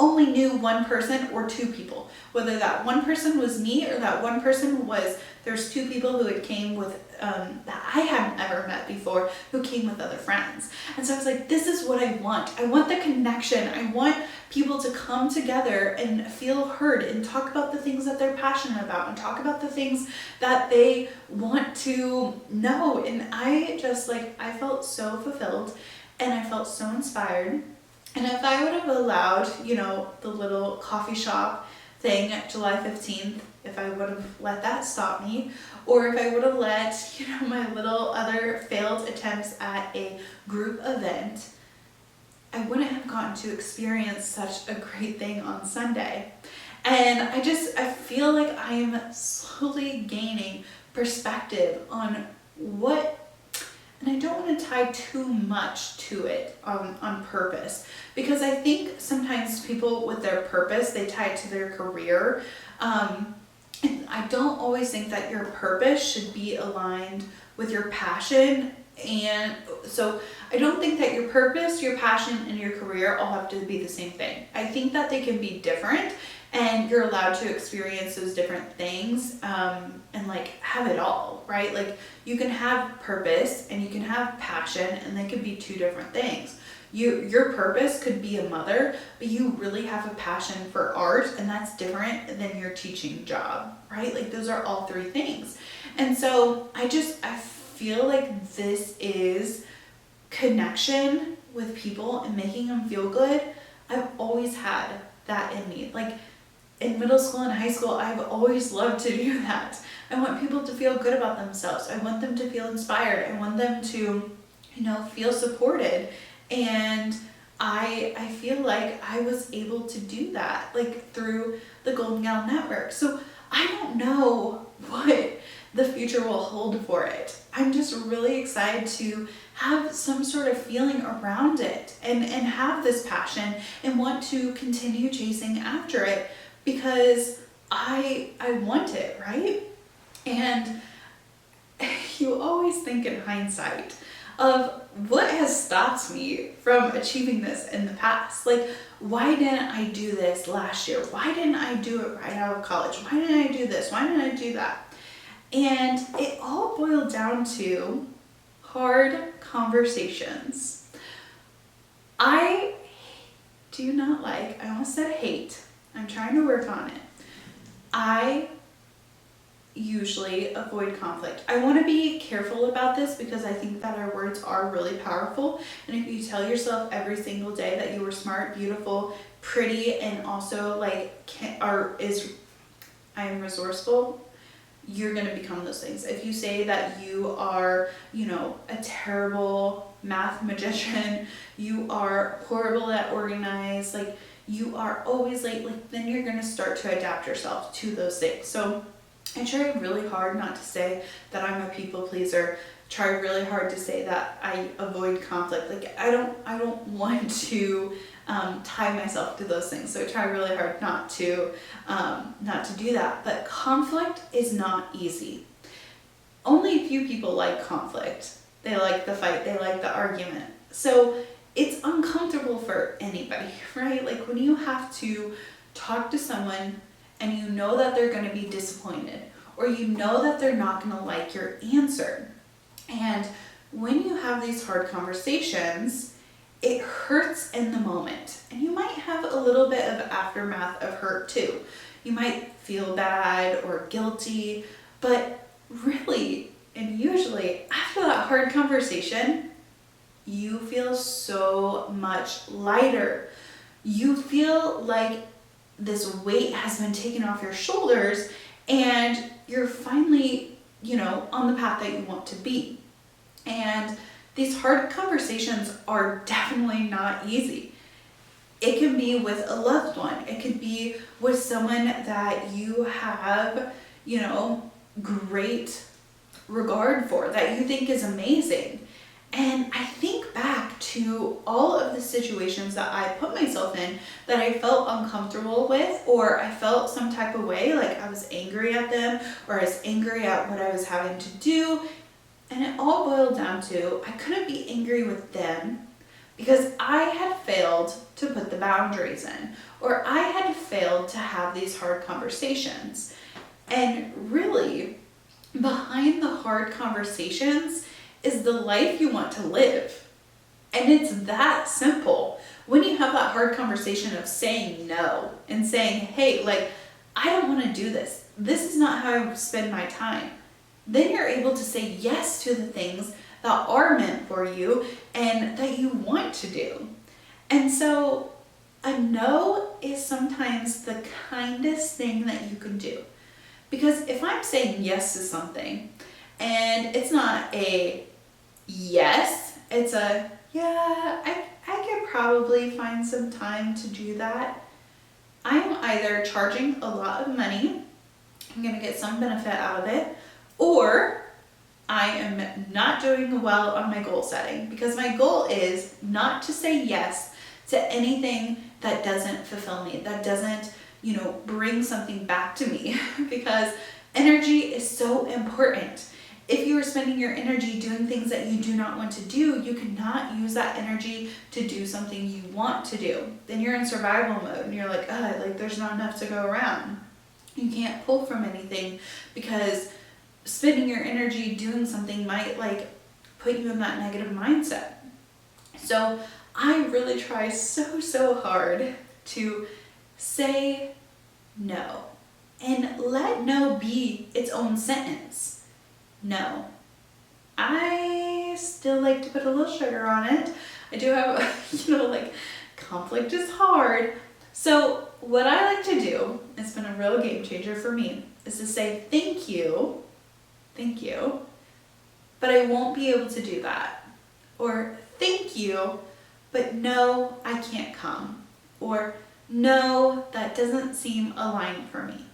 only knew one person or 2 people. Whether that one person was me or that one person was, there's 2 people who had came with, that I hadn't ever met before, who came with other friends. And so I was like, this is what I want. I want the connection. I want people to come together and feel heard and talk about the things that they're passionate about and talk about the things that they want to know. And I just like, I felt so fulfilled and I felt so inspired. And if I would have allowed, you know, the little coffee shop thing July 15th, if I would have let that stop me, or if I would have let, you know, my little other failed attempts at a group event, I wouldn't have gotten to experience such a great thing on Sunday. And I feel like I am slowly gaining perspective on what, and I don't want to tie too much to it on purpose, because I think sometimes people with their purpose, they tie it to their career. And I don't always think that your purpose should be aligned with your passion. And so I don't think that your purpose, your passion, and your career all have to be the same thing. I think that they can be different, and you're allowed to experience those different things, and like have it all, right? Like you can have purpose and you can have passion, and they could be 2 different things. Your purpose could be a mother, but you really have a passion for art, and that's different than your teaching job, right? Like those are all 3 things. And so I feel like this is connection with people and making them feel good. I've always had that in me. Like in middle school and high school, I've always loved to do that. I want people to feel good about themselves. I want them to feel inspired. I want them to, you know, feel supported. And I feel like I was able to do that, like through the Golden Gal Network. So I don't know what the future will hold for it. I'm just really excited to have some sort of feeling around it and have this passion and want to continue chasing after it, because I want it, right? And you always think in hindsight of what has stopped me from achieving this in the past. Like, why didn't I do this last year? Why didn't I do it right out of college? Why didn't I do this? Why didn't I do that? And it all boiled down to hard conversations. I do not like, I almost said hate. I'm trying to work on it. I usually avoid conflict. I want to be careful about this because I think that our words are really powerful. And if you tell yourself every single day that you were smart, beautiful, pretty, and also like I am resourceful, you're going to become those things. If you say that you are, you know, a terrible math magician, you are horrible at organize, like you are always late, like then you're going to start to adapt yourself to those things. So I try really hard not to say that I'm a people pleaser. Try really hard to say that I avoid conflict. Like I don't want to tie myself to those things. So I try really hard not to do that. But conflict is not easy. Only a few people like conflict. They like the fight. They like the argument. So it's uncomfortable for anybody, right? Like when you have to talk to someone and you know that they're going to be disappointed, or you know that they're not going to like your answer. And when you have these hard conversations, it hurts in the moment. And you might have a little bit of aftermath of hurt too. You might feel bad or guilty, but really, and usually after that hard conversation, you feel so much lighter. You feel like this weight has been taken off your shoulders and you're finally, you know, on the path that you want to be. And these hard conversations are definitely not easy. It can be with a loved one. It could be with someone that you have, great regard for, that you think is amazing. And I think back to all of the situations that I put myself in that I felt uncomfortable with, or I felt some type of way, like I was angry at them, or I was angry at what I was having to do. And it all boiled down to, I couldn't be angry with them because I had failed to put the boundaries in, or I had failed to have these hard conversations. And really, behind the hard conversations is the life you want to live. And it's that simple. When you have that hard conversation of saying no and saying, hey, I don't want to do this. This is not how I spend my time. Then you're able to say yes to the things that are meant for you and that you want to do. And so a no is sometimes the kindest thing that you can do. Because if I'm saying yes to something and it's not a yes, it's a, yeah, I could probably find some time to do that, I'm either charging a lot of money, I'm going to get some benefit out of it, or I am not doing well on my goal setting, because my goal is not to say yes to anything that doesn't fulfill me, that doesn't, bring something back to me, because energy is so important. If you are spending your energy doing things that you do not want to do, you cannot use that energy to do something you want to do. Then you're in survival mode and you're like, there's not enough to go around. You can't pull from anything because spending your energy doing something might put you in that negative mindset. So I really try so hard to say no and let no be its own sentence. No. I still like to put a little sugar on it. I do have, conflict is hard. So what I like to do, it's been a real game changer for me, is to say thank you, but I won't be able to do that. Or thank you, but no, I can't come. Or no, that doesn't seem aligned for me.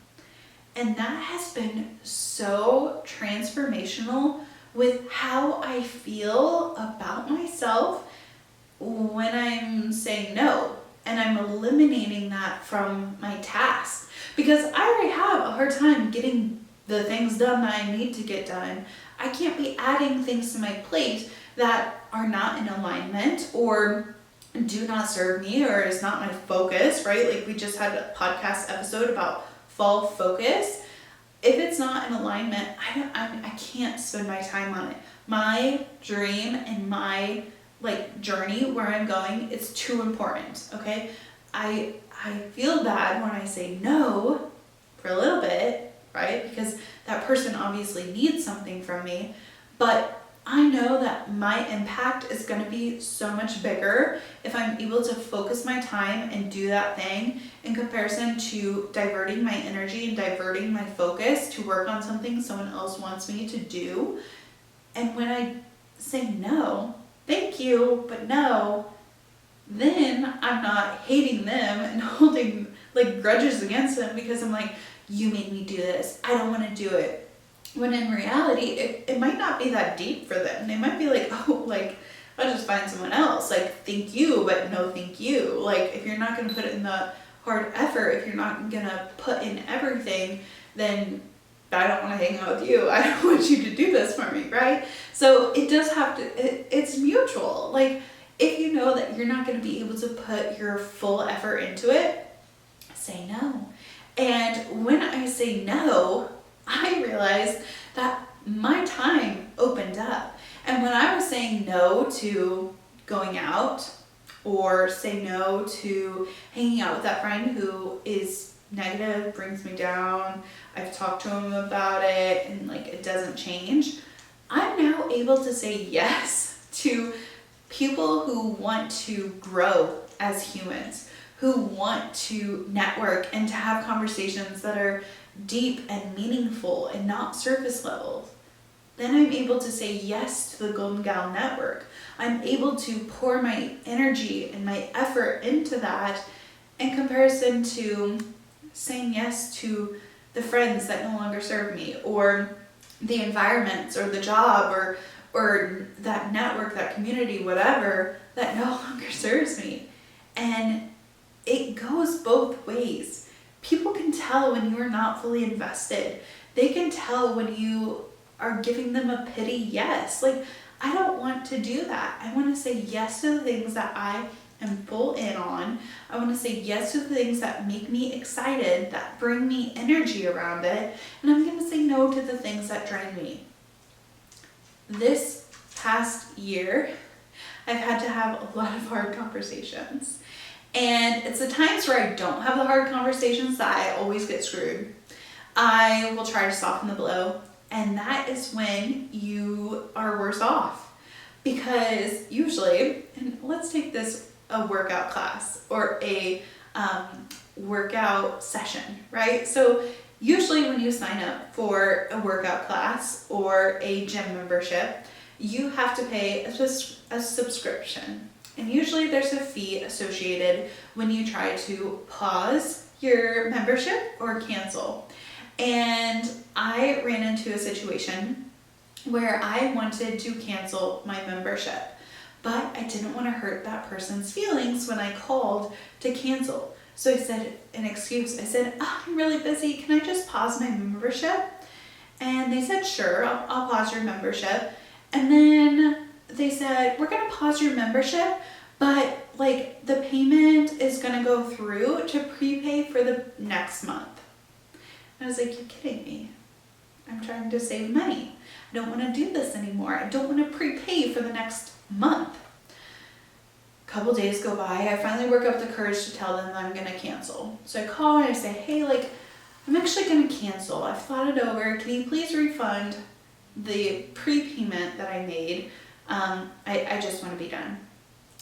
And that has been so transformational with how I feel about myself when I'm saying no. And I'm eliminating that from my tasks. Because I already have a hard time getting the things done that I need to get done. I can't be adding things to my plate that are not in alignment or do not serve me or is not my focus, right? Like we just had a podcast episode about fall focus. If it's not in alignment, I can't spend my time on it. My dream and my journey where I'm going, it's too important, okay? I feel bad when I say no for a little bit, right? Because that person obviously needs something from me, but I know that my impact is going to be so much bigger if I'm able to focus my time and do that thing in comparison to diverting my energy and diverting my focus to work on something someone else wants me to do. And when I say no, thank you, but no, then I'm not hating them and holding grudges against them because I'm like, you made me do this, I don't want to do it. When in reality, it might not be that deep for them. They might be like, oh, I'll just find someone else. Thank you, but no thank you. If you're not going to put in the hard effort, if you're not going to put in everything, then I don't want to hang out with you. I don't want you to do this for me, right? So it does have to, it's mutual. If you know that you're not going to be able to put your full effort into it, say no. And when I say no, I realized that my time opened up. And when I was saying no to going out or say no to hanging out with that friend who is negative, brings me down, I've talked to him about it and it doesn't change, I'm now able to say yes to people who want to grow as humans, who want to network and to have conversations that are deep and meaningful and not surface level. Then I'm able to say yes to the Golden Gal Network, I'm able to pour my energy and my effort into that in comparison to saying yes to the friends that no longer serve me, or the environments, or the job, or that network, that community, whatever, that no longer serves me. And it goes both ways. People can tell when you are not fully invested. They can tell when you are giving them a pity yes. Like, I don't want to do that. I want to say yes to the things that I am full in on. I want to say yes to the things that make me excited, that bring me energy around it. And I'm going to say no to the things that drain me. This past year, I've had to have a lot of hard conversations. And it's the times where I don't have the hard conversations that I always get screwed. I will try to soften the blow, and that is when you are worse off. Because usually, and let's take this a workout class or a workout session, right? So usually when you sign up for a workout class or a gym membership, you have to pay a subscription. And usually there's a fee associated when you try to pause your membership or cancel. And I ran into a situation where I wanted to cancel my membership, but I didn't want to hurt that person's feelings when I called to cancel. So I said an excuse. I said, I'm really busy. Can I just pause my membership? And they said, sure, I'll pause your membership. And then they said, we're going to pause your membership, but like the payment is going to go through to prepay for the next month. And I was like, you're kidding me. I'm trying to save money. I don't want to do this anymore. I don't want to prepay for the next month. A couple days go by. I finally work up the courage to tell them that I'm going to cancel. So I call and I say, hey, like, I'm actually going to cancel. I've thought it over. Can you please refund the prepayment that I made? I just want to be done.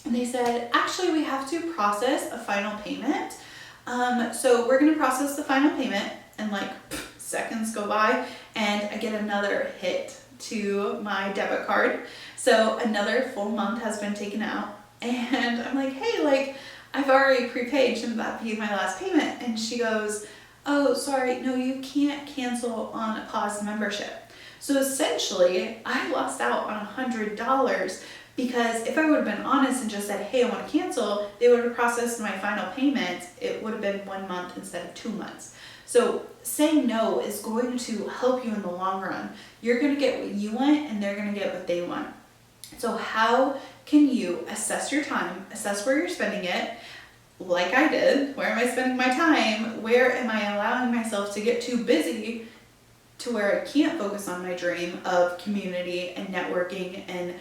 And they said, actually, we have to process a final payment. So we're going to process the final payment, and like seconds go by and I get another hit to my debit card. So another full month has been taken out. And I'm like, hey, like, I've already prepaid. Shouldn't that be my last payment? And she goes, oh, sorry, no, you can't cancel on a paused membership. So essentially, I lost out on $100 because if I would have been honest and just said, hey, I want to cancel, they would have processed my final payment. It would have been 1 month instead of 2 months. So saying no is going to help you in the long run. You're going to get what you want and they're going to get what they want. So how can you assess your time, assess where you're spending it, like I did? Where am I spending my time? Where am I allowing myself to get too busy to where I can't focus on my dream of community and networking and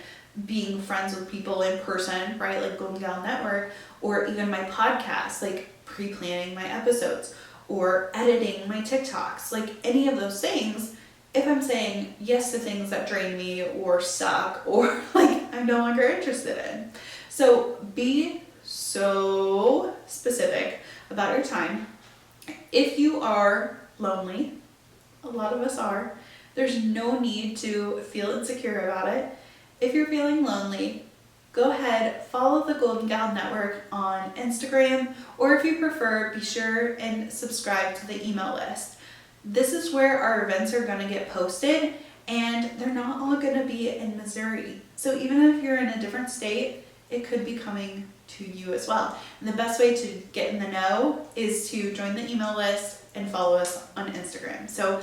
being friends with people in person, right? Like Golden Gal Network, or even my podcast, like pre-planning my episodes or editing my TikToks, like any of those things. If I'm saying yes to things that drain me or suck or like I'm no longer interested in. So be so specific about your time. If you are lonely, a lot of us are, there's no need to feel insecure about it. If you're feeling lonely, go ahead, follow the Golden Gal Network on Instagram, or if you prefer, be sure and subscribe to the email list. This is where our events are going to get posted, and they're not all going to be in Missouri. So even if you're in a different state, it could be coming to you as well. And the best way to get in the know is to join the email list and follow us on Instagram. So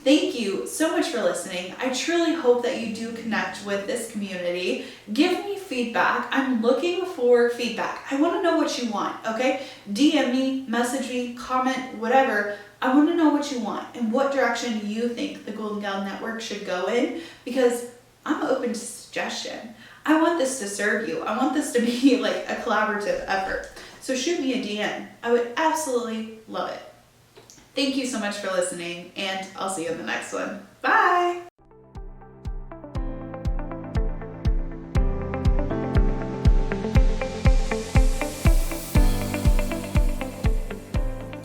thank you so much for listening. I truly hope that you do connect with this community. Give me feedback. I'm looking for feedback. I want to know what you want, okay? DM me, message me, comment, whatever. I want to know what you want and what direction you think the Golden Gal Network should go in, because I'm open to suggestion. I want this to serve you. I want this to be like a collaborative effort. So shoot me a DM. I would absolutely love it. Thank you so much for listening, and I'll see you in the next one. Bye!